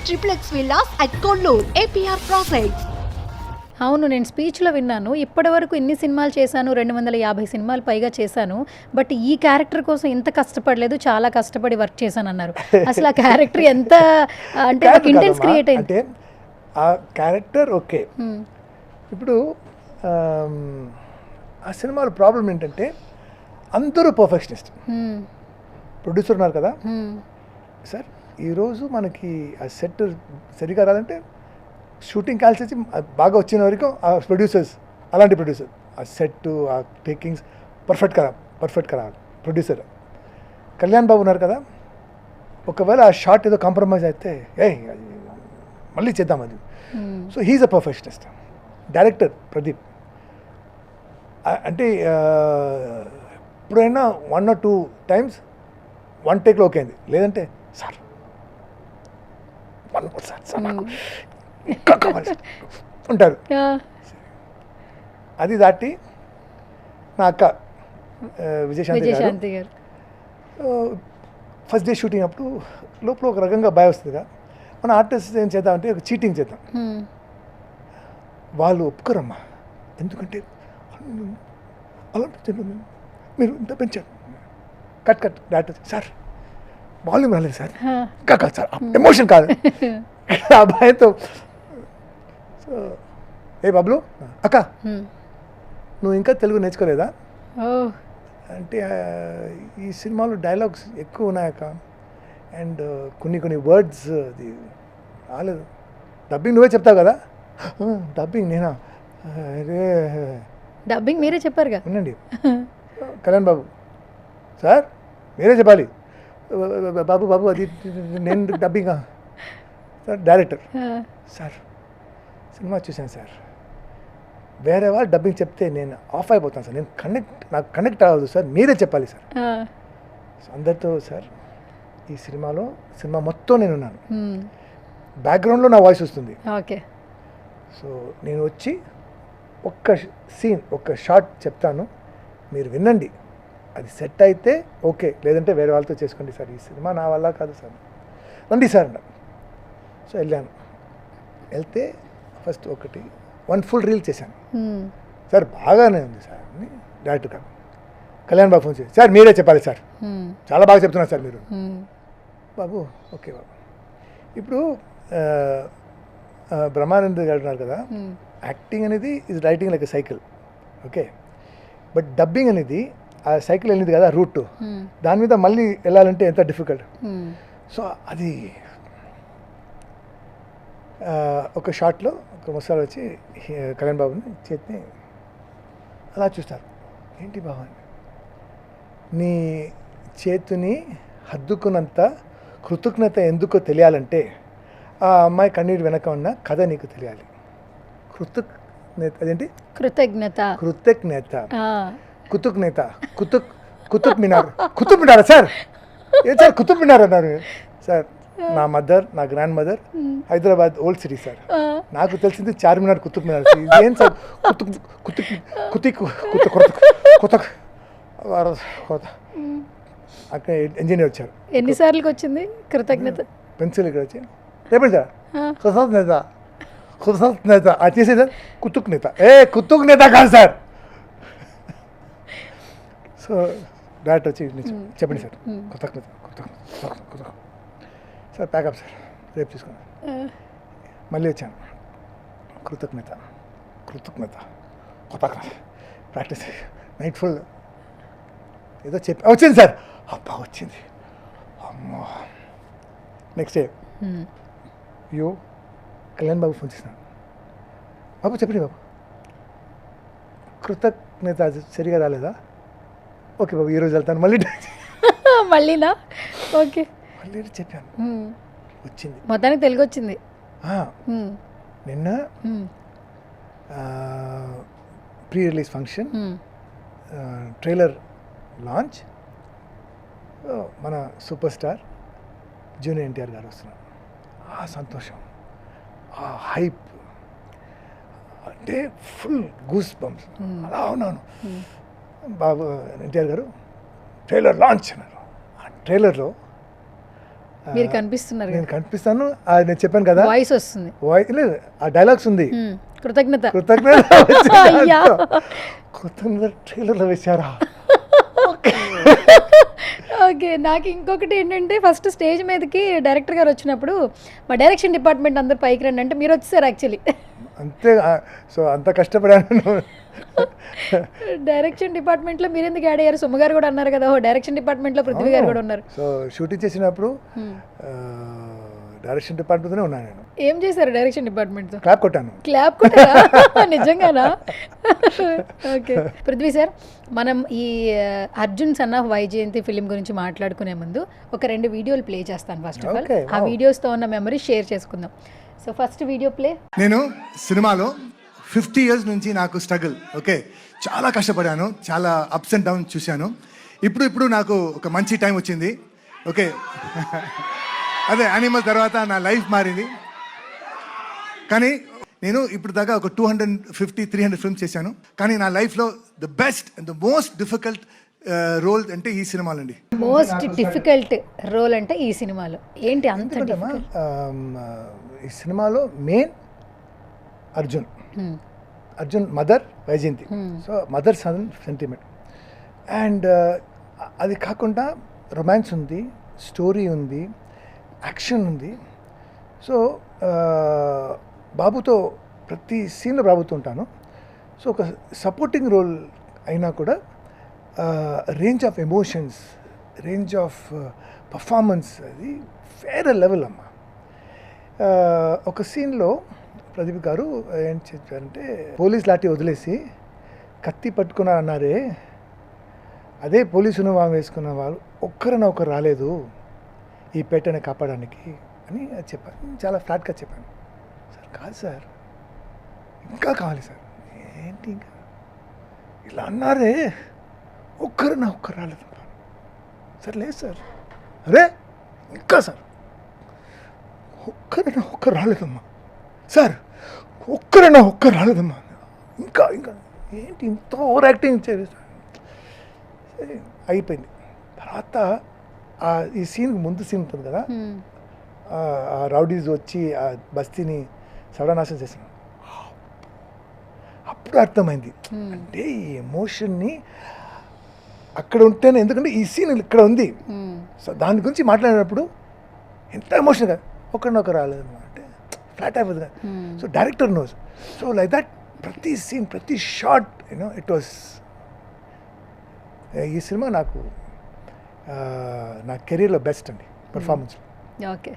triplex villas at Kollur, APR Projects. అవును, నేను స్పీచ్లో విన్నాను. ఇప్పటి వరకు ఇన్ని సినిమాలు చేశాను, 250 సినిమాలు పైగా చేశాను, బట్ ఈ క్యారెక్టర్ కోసం ఇంత కష్టపడలేదు, చాలా కష్టపడి వర్క్ చేశాను అన్నారు. అసలు ఆ క్యారెక్టర్ ఎంత అంటే ఇంటెన్స్ క్రియేట్ అయింది. అంటే ఆ క్యారెక్టర్ ఓకే. ఇప్పుడు ఆ సినిమాలో ప్రాబ్లం ఏంటంటే అందరూ పర్ఫెక్షనిస్ట్. ప్రొడ్యూసర్ ఉన్నారు కదా సార్, ఈరోజు మనకి ఆ సెట్ సరిగా రాదంటే షూటింగ్ కాల్చేసి బాగా వచ్చిన వరకు ఆ ప్రొడ్యూసర్స్, అలాంటి ప్రొడ్యూసర్ ఆ సెట్ ఆ టేకింగ్స్ పర్ఫెక్ట్గా రావాలి. ప్రొడ్యూసర్ కళ్యాణ్ బాబు ఉన్నారు కదా, ఒకవేళ ఆ షార్ట్ ఏదో కాంప్రమైజ్ అయితే మళ్ళీ చేద్దాం అది. So he's a perfectionist. Director Pradeep అంటే ఎప్పుడైనా 1 or 2 times 1 టేక్లో ఓకే అయింది, లేదంటే సార్ సార్ నాకు ఇంకా కావాలి సార్ ఉంటారు. అది దాటి నా అక్క విజయశాంతి గారు ఫస్ట్ డే షూటింగ్ అప్పుడు లోపల ఒక రకంగా భయం వస్తుందిగా, మన ఆర్టిస్ట్ ఏం చేద్దామంటే ఒక చీటింగ్ చేద్దాం. వాళ్ళు ఒప్పుకోరమ్మా, ఎందుకంటే అలా మీరు ఇంత పెంచారు. కట్ డైరెక్టర్ సార్ వాల్యూమ్ రాలేదు సార్, ఇంకా కాదు సార్, ఎమోషన్ కాదు ఆ భయంతో. సో ఏ బాబులు అక్క నువ్వు ఇంకా తెలుగు నేర్చుకోలేదా అంటే, ఈ సినిమాలో డైలాగ్స్ ఎక్కువ ఉన్నాయక్క, అండ్ కొన్ని వర్డ్స్ అది రాలేదు. డబ్బింగ్ నువ్వే చెప్తావు కదా. డబ్బింగ్ నేనా? అరే డబ్బింగ్ మీరే చెప్పారుగా. వినండి కళ్యాణ్ బాబు సార్ మీరే చెప్పాలి. బాబు అది నేను డబ్బింగా సార్. డైరెక్టర్ సార్ సినిమా చూశాను సార్, వేరే వాళ్ళు డబ్బింగ్ చెప్తే నేను ఆఫ్ అయిపోతాను సార్, నాకు కనెక్ట్ అవ్వదు సార్, మీరే చెప్పాలి సార్. అందరితో సార్ ఈ సినిమా మొత్తం నేనున్నాను, బ్యాక్గ్రౌండ్లో నా వాయిస్ వస్తుంది. ఓకే. సో నేను వచ్చి ఒక్క సీన్ ఒక్క షాట్ చెప్తాను, మీరు వినండి, అది సెట్ అయితే ఓకే, లేదంటే వేరే వాళ్ళతో చేసుకోండి సార్, ఈ సినిమా నా వల్ల కాదు సార్, రండి సార్ అన్నారు. సో వెళ్తే ఫస్ట్ 1 full రీల్ చేశాను సార్, బాగానే ఉంది సార్ అని. డైరెక్టర్ కాదు కళ్యాణ్ బాబు ఫోన్ చేసి సార్ మీరే చెప్పాలి సార్, చాలా బాగా చెప్తున్నారు సార్ మీరు. బాబు ఓకే బాబు. ఇప్పుడు బ్రహ్మానంద్ గారు ఉన్నారు కదా, యాక్టింగ్ అనేది is writing like a cycle, okay, but dubbing అనేది ఆ సైకిల్ వెళ్ళింది కదా రూట్, దాని మీద మళ్ళీ వెళ్ళాలంటే ఎంత డిఫికల్ట్. సో అది ఒక షాట్లో ఒక ముసలాడు వచ్చి కళ్యాణ్ బాబుని చేతిని అలా చూస్తారు, ఏంటి బాబు అని, నీ చేతిని హద్దుకున్నంత కృతజ్ఞత ఎందుకో తెలియాలంటే ఆ అమ్మాయి కన్నీరు వెనక ఉన్న కథ నీకు తెలియాలి. అదేంటి కృతజ్ఞత కుతుబ్ మినార్ సార్, ఏం సార్ కుతుబ్ మినార్ అన్నారు సార్. నా మదర్, నా grand mother Hyderabad old city sir, నాకు తెలిసింది చార్మినార్, కుతుబ్ మినార్. ఇదేం సార్ అక్కడ ఇంజనీర్ వచ్చారు. ఎన్నిసార్లు వచ్చింది కృతజ్ఞత? పెన్సిల్ ఇక్కడ వచ్చి రేపటి సార్ కృతజ్ఞత అది చేసేది కుతుక్నేత. కుతుక్నేత కాదు సార్. సో డైరెక్టర్ వచ్చి చెప్పండి సార్, కృతజ్ఞత సార్, ప్యాకప్ సార్, రేపు తీసుకున్నాను. మళ్ళీ వచ్చాను, కృతజ్ఞత ప్రాక్టీస్ నైట్ ఫుల్ ఏదో చెప్పి వచ్చింది సార్, అబ్బా వచ్చింది, అమ్మో. Next day Kalyan Babu phone చేసినాను, బాబు చెప్పండి బాబు కృతజ్ఞత సరిగా రాలేదా? ఓకే బాబు ఈరోజు వెళ్తాను మళ్ళీనా? ఓకే మళ్ళీ చెప్పాను, వచ్చింది, మొత్తానికి తెలుగు వచ్చింది. నిన్న pre release function, trailer launch, మన సూపర్ స్టార్ జూనియర్ ఎన్టీఆర్ గారు వస్తున్నారు. ఆ సంతోషం, ఆ హైప్ అంటే ఫుల్ గూస్ బంప్స్, అలా ఉన్నాను. బాబు ఎన్టీఆర్ గారు ట్రైలర్ లాంచ్ అన్నారు. ఆ ట్రైలర్లో మీరు కనిపిస్తున్నారు నేను కనిపిస్తాను, నేను చెప్పాను కదా వాయిస్ వస్తుంది. వాయిస్ లేదు, ఆ డైలాగ్స్ ఉంది. కృతజ్ఞత. కృతజ్ఞత కృతజ్ఞత ట్రైలర్లో వేశారా? ఓకే, నాకు ఇంకొకటి ఏంటంటే ఫస్ట్ స్టేజ్ మీదకి డైరెక్టర్ గారు వచ్చినప్పుడు మా డైరెక్షన్ డిపార్ట్మెంట్ అందరు పైకి రండి అంటే మీరు వచ్చేసారు యాక్చువల్లీ. అంతే. సో అంత కష్టపడాను. డైరెక్షన్ డిపార్ట్మెంట్లో మీరు ఎందుకు యాడ్ అయ్యారు? సుమ గారు కూడా అన్నారు కదా, డైరెక్షన్ డిపార్ట్మెంట్లో పృథ్వీ గారు కూడా ఉన్నారు. సో షూటింగ్ చేసినప్పుడు డైరెక్షన్ డిపార్ట్మెంట్లోనే ఉన్నాను నేను. ఏం చేశారు డైరెక్షన్ డిపార్ట్మెంట్తో? క్లాప్ కొట్టాను. క్లాప్ కొట్టారా? నిజంగానా? ఓకే పృథ్వీ సార్, మనం ఈ Arjun son of Vyjayanthi film గురించి మాట్లాడుకునే ముందు ఒక 2 వీడియోలు ప్లే చేస్తాను. ఫస్ట్ ఆఫ్ ఆల్ ఆ వీడియోస్తో ఉన్న మెమరీ షేర్ చేసుకుందాం. So first video play. నేను సినిమాలో 50 years నుంచి నాకు స్ట్రగుల్. ఓకే, చాలా కష్టపడాను, చాలా అప్స్ అండ్ డౌన్ చూశాను. ఇప్పుడు నాకు ఒక మంచి టైం వచ్చింది. ఓకే, అదే యానిమల్ తర్వాత నా లైఫ్ మారింది. కానీ నేను ఇప్పుడు దాకా ఒక 250-300 ఫిల్మ్స్ చేశాను. కానీ నా లైఫ్లో the best and the most difficult role అంటే ఈ సినిమాలండి. మోస్ట్ డిఫికల్ట్ రోల్ అంటే ఈ సినిమాలో ఏంటి అంత డిఫికల్ట్? ఈ సినిమాలో main Arjun mother Vyjayanthi. So mother son sentiment. And అది కాకుండా రొమాన్స్ ఉంది, స్టోరీ ఉంది, యాక్షన్ ఉంది. సో బాబుతో ప్రతి సీన్లో బాబుతో ఉంటాను. సో ఒక సపోర్టింగ్ రోల్ అయినా కూడా range of emotions, range of performance అది వేరే లెవెల్ అమ్మ. ఒక సీన్లో ప్రదీప్ గారు ఏం చెప్పారంటే, పోలీస్ లాఠీ వదిలేసి కత్తి పట్టుకున్నారు అన్నారే, అదే పోలీసు యూనిఫామ్ వేసుకున్న వాళ్ళు ఒక్కరు రాలేదు ఈ పేటని కాపాడడానికి అని చెప్పాను. చాలా ఫ్లాట్గా చెప్పాను. సార్ కాదు సార్, ఇంకా కావాలి సార్. ఏంటి ఇంకా ఇలా అన్నారే, ఒక్కరు రాలేదు సార్. లేదు సార్, అరే ఇంకా సార్ ఒక్కరు రాలేదమ్మా సార్, ఒక్కరు రాలేదమ్మా. ఇంకా ఏంటి ఇంత ఓవర్ యాక్టింగ్ చేయలేదు సార్. అయిపోయింది. తర్వాత ఈ సీన్ ముందు సీన్ ఉంటుంది కదా, ఆ రౌడీస్ వచ్చి ఆ బస్తీని సర్వనాశనం చేసిన అప్పుడు అర్థమైంది. అంటే ఈ ఎమోషన్ని అక్కడ ఉంటేనే, ఎందుకంటే ఈ సీన్ ఇక్కడ ఉంది. సో దాని గురించి మాట్లాడినప్పుడు ఎంత ఎమోషన్ కదా, ఒకరు రాలేదమ్మా అంటే ఫ్లాట్ అయిపోతుంది కదా. So director knows. So like that ప్రతి సీన్, ప్రతి షాట్ ఇట్ వాస్. ఈ సినిమా నాకు నా కెరీర్లో బెస్ట్ అండి పర్ఫార్మెన్స్. ఓకే.